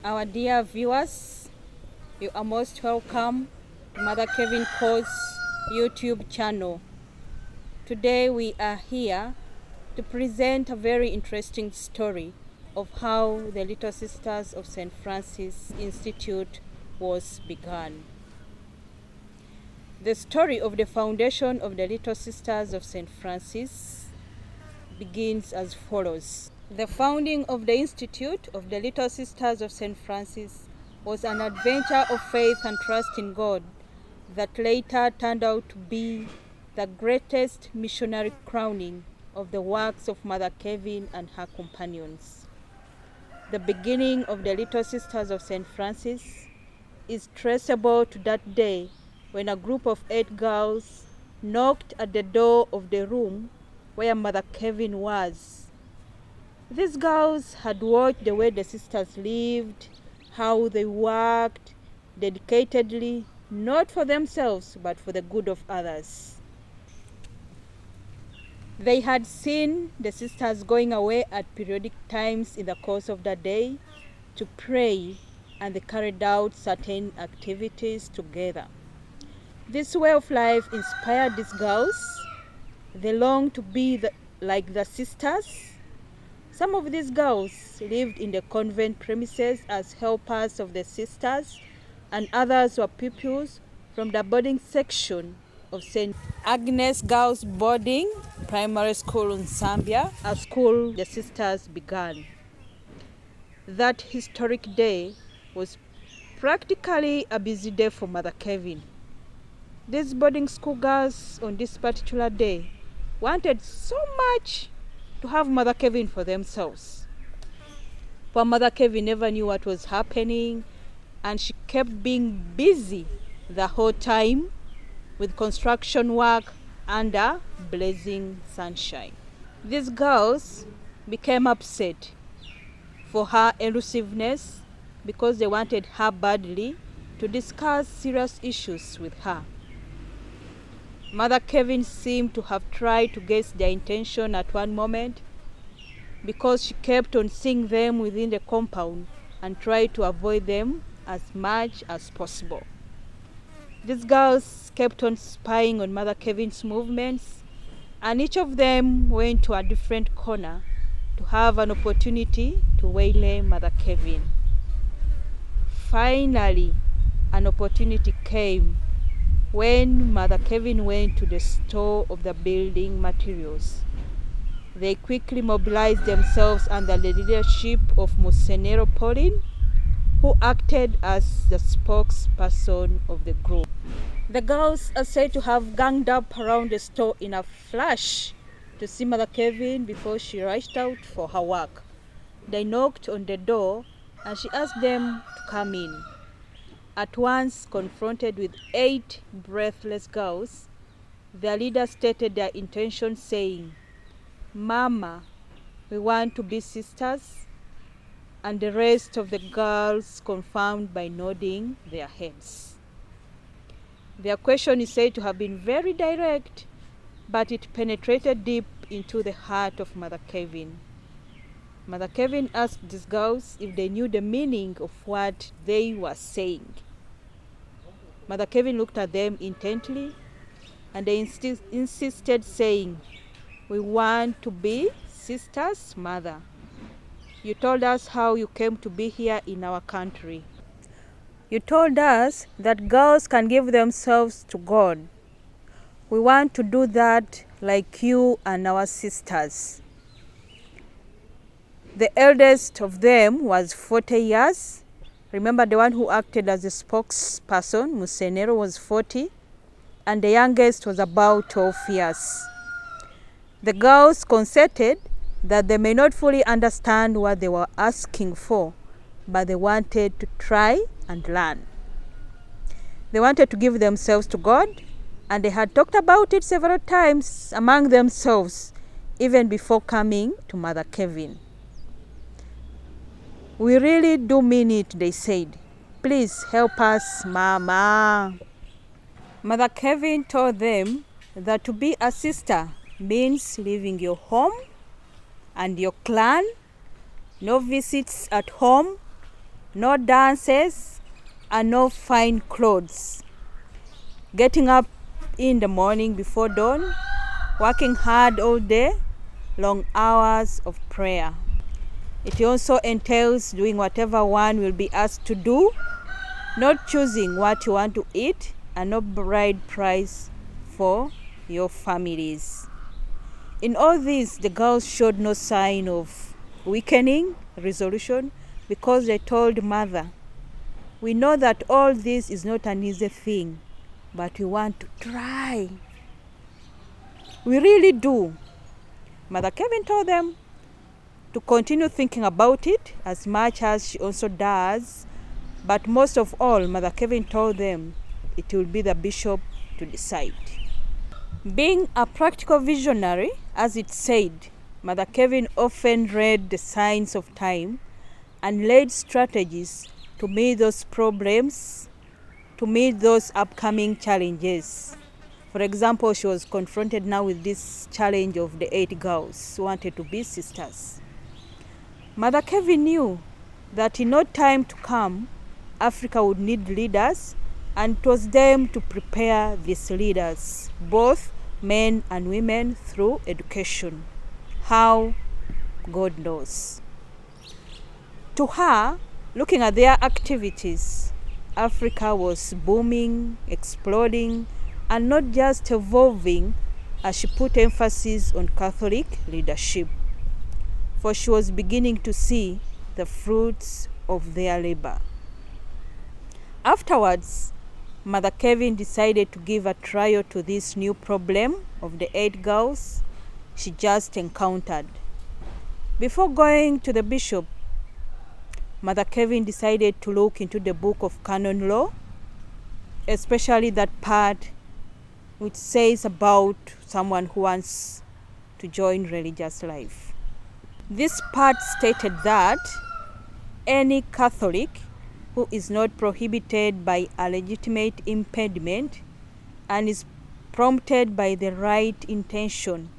Our dear viewers, you are most welcome to Mother Kevin Course YouTube channel. Today we are here to present a very interesting story of how the Little Sisters of St. Francis Institute was begun. The story of the foundation of the Little Sisters of St. Francis begins as follows. The founding of the Institute of the Little Sisters of St. Francis was an adventure of faith and trust in God that later turned out to be the greatest missionary crowning of the works of Mother Kevin and her companions. The beginning of the Little Sisters of St. Francis is traceable to that day when a group of 8 girls knocked at the door of the room where Mother Kevin was. These girls had watched the way the sisters lived, how they worked dedicatedly, not for themselves, but for the good of others. They had seen the sisters going away at periodic times in the course of the day to pray, and they carried out certain activities together. This way of life inspired these girls. They longed to be like the sisters. Some of these girls lived in the convent premises as helpers of the sisters, and others were pupils from the boarding section of St. Agnes Girls Boarding Primary School in Zambia, a school the sisters began. That historic day was practically a busy day for Mother Kevin. These boarding school girls on this particular day wanted so much to have Mother Kevin for themselves. But Mother Kevin never knew what was happening, and she kept being busy the whole time with construction work under blazing sunshine. These girls became upset for her elusiveness because they wanted her badly to discuss serious issues with her. Mother Kevin seemed to have tried to guess their intention at one moment because she kept on seeing them within the compound and tried to avoid them as much as possible. These girls kept on spying on Mother Kevin's movements, and each of them went to a different corner to have an opportunity to waylay Mother Kevin. Finally, an opportunity came when Mother Kevin went to the store of the building materials. They quickly mobilized themselves under the leadership of Musenero Pauline, who acted as the spokesperson of the group. The girls are said to have ganged up around the store in a flash to see Mother Kevin before she rushed out for her work. They knocked on the door and she asked them to come in. At once confronted with 8 breathless girls, their leader stated their intention, saying, "Mama, we want to be sisters," and the rest of the girls confirmed by nodding their heads. Their question is said to have been very direct, but it penetrated deep into the heart of Mother Kevin. Mother Kevin asked these girls if they knew the meaning of what they were saying. Mother Kevin looked at them intently, and they insisted, saying, "We want to be sisters, Mother. You told us how you came to be here in our country. You told us that girls can give themselves to God. We want to do that like you and our sisters." The eldest of them was 40 years. Remember, the one who acted as a spokesperson, Musenero, was 40, and the youngest was about 12 years. The girls consented that they may not fully understand what they were asking for, but they wanted to try and learn. They wanted to give themselves to God, and they had talked about it several times among themselves, even before coming to Mother Kevin. "We really do mean it," they said. "Please help us, Mama." Mother Kevin told them that to be a sister means leaving your home and your clan, no visits at home, no dances, and no fine clothes. Getting up in the morning before dawn, working hard all day, long hours of prayer. It also entails doing whatever one will be asked to do, not choosing what you want to eat, and no bride price for your families. In all this, the girls showed no sign of weakening resolution because they told mother, "We know that all this is not an easy thing, but we want to try. We really do." Mother Kevin told them to continue thinking about it as much as she also does, but most of all, Mother Kevin told them it will be the bishop to decide. Being a practical visionary, as it said, Mother Kevin often read the signs of time and laid strategies to meet those problems, to meet those upcoming challenges. For example, she was confronted now with this challenge of the 8 girls who wanted to be sisters. Mother Kevin knew that in no time to come, Africa would need leaders, and it was them to prepare these leaders, both men and women, through education. How? God knows. To her, looking at their activities, Africa was booming, exploding, and not just evolving, as she put emphasis on Catholic leadership, for she was beginning to see the fruits of their labor. Afterwards, Mother Kevin decided to give a trial to this new problem of the 8 girls she just encountered. Before going to the bishop, Mother Kevin decided to look into the book of canon law, especially that part which says about someone who wants to join religious life. This part stated that any Catholic who is not prohibited by a legitimate impediment and is prompted by the right intention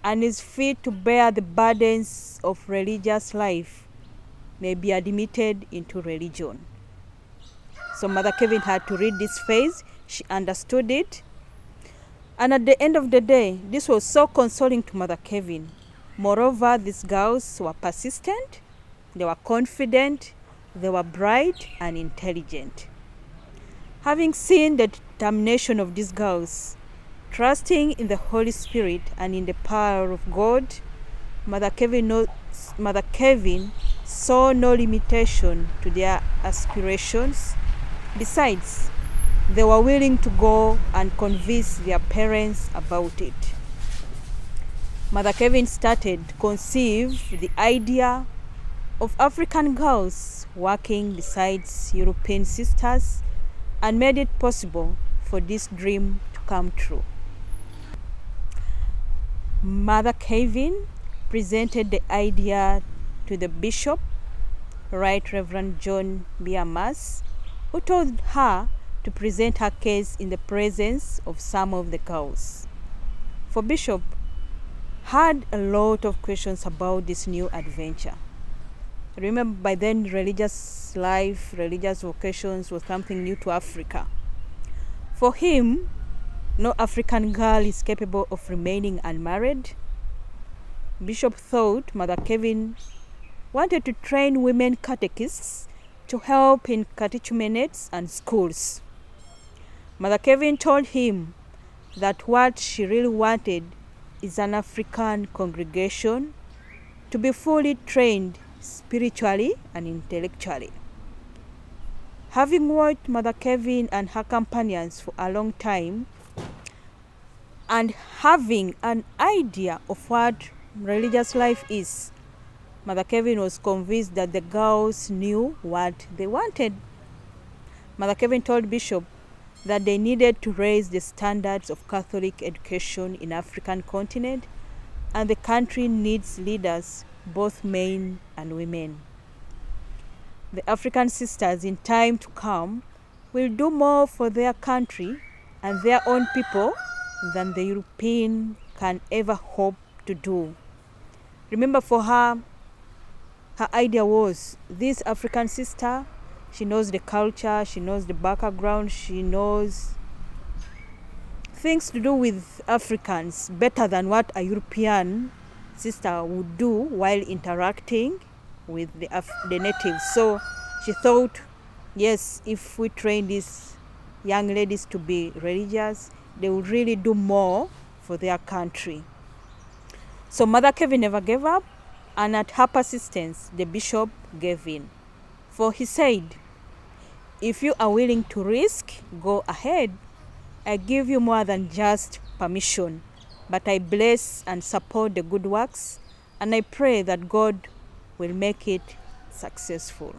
and is fit to bear the burdens of religious life may be admitted into religion. So Mother Kevin had to read this phrase. She understood it. And at the end of the day, this was so consoling to Mother Kevin. Moreover, these girls were persistent, they were confident, they were bright and intelligent. Having seen the determination of these girls, trusting in the Holy Spirit and in the power of God, Mother Kevin saw no limitation to their aspirations. Besides, they were willing to go and convince their parents about it. Mother Kevin started to conceive the idea of African girls working besides European sisters and made it possible for this dream to come true. Mother Kevin presented the idea to the bishop, Right Reverend John Biamas, who told her to present her case in the presence of some of the girls. For Bishop had a lot of questions about this new adventure. Remember, by then religious life, religious vocations was something new to Africa. For him, no African girl is capable of remaining unmarried. Bishop thought Mother Kevin wanted to train women catechists to help in catechumenates and schools. Mother Kevin told him that what she really wanted is an African congregation to be fully trained spiritually and intellectually. Having watched Mother Kevin and her companions for a long time, and having an idea of what religious life is, Mother Kevin was convinced that the girls knew what they wanted. Mother Kevin told Bishop that they needed to raise the standards of Catholic education in African continent, and the country needs leaders, both men and women. The African sisters in time to come will do more for their country and their own people than the European can ever hope to do. Remember, for her, Her idea was, this African sister, she knows the culture, she knows the background, she knows things to do with Africans better than what a European sister would do while interacting with the natives. So she thought, yes, if we train these young ladies to be religious, they will really do more for their country. So Mother Kevin never gave up, and at her persistence, the bishop gave in. For he said, if you are willing to risk, go ahead. I give you more than just permission, but I bless and support the good works, and I pray that God will make it successful.